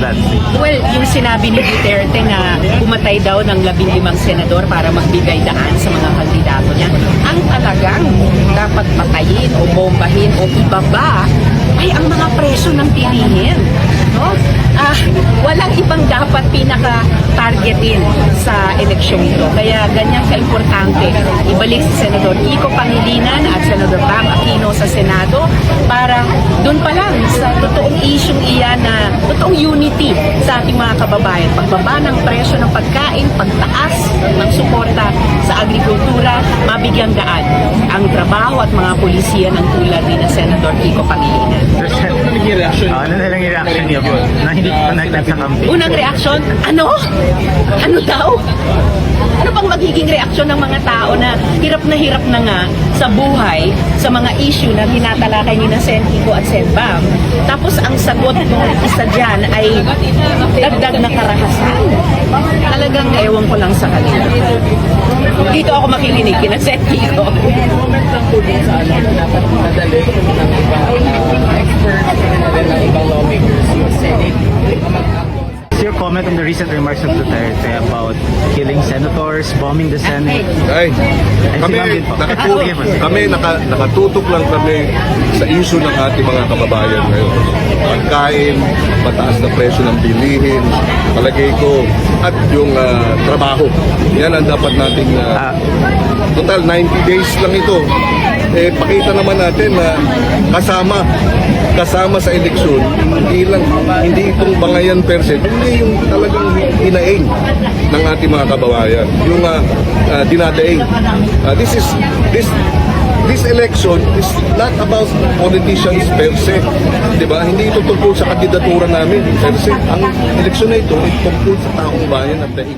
that? Well, yung sinabi ni Duterte na pumatay daw ng 15 senador para magbigay daan sa mga kandidato niya, ang talagang dapat patayin o bombahin o ibaba ay ang mga preso ng pilihin. No? Walang ibang dapat pinaka-targetin sa eleksyon ito. Kaya ganyan ka-importante ibalik si Senador Kiko Pangilinan at Senador Bam Aquino sa Senado para doon pa lang sa totoong isyong iyan na totoong unity sa ating mga kababayan. Pagbaba ng presyo ng pagkain, pagtaas ng suporta sa agrikultura, mabigyang daan ang trabaho at mga polisiya ng tulad ni na Senador Kiko Pangilinan. Ano na lang yung reaction niyo po? Na hindi connected sa campaign? Unang reaksyon, ano? Ano daw? Ano bang magiging reaksyon ng mga tao na hirap na nga sa buhay, sa mga issue na tinatalakay ni na Sen Kiko at Sen Bam? Tapos ang sagot ng isa dyan ay dagdag na karahasan. Talagang ewan ko lang sa kanila. Dito ako makikinig kina Sen Kiko. Comment lang po din sa ano, dapat madali ng ibang experts and ng ibang lawmakers yung Senate Your comment on the recent remarks of Duterte about killing senators, bombing the Senate? Ay, nakatutok lang kami sa issue ng ating mga kababayan ngayon. Pagkain, mataas na presyo ng bilihin, palagay ko, at yung trabaho. Yan ang dapat nating total 90 days lang ito. Pakita naman natin na kasama sa eleksyon, hindi itong bangayan per se, hindi yung talagang hinaing ng ating mga kababayan, yung dinadaing. This election is not about politicians per se, di ba? Hindi ito tungkol sa kandidatura namin per se. Ang eleksyon na ito ay tungkol sa taong bayan at daing.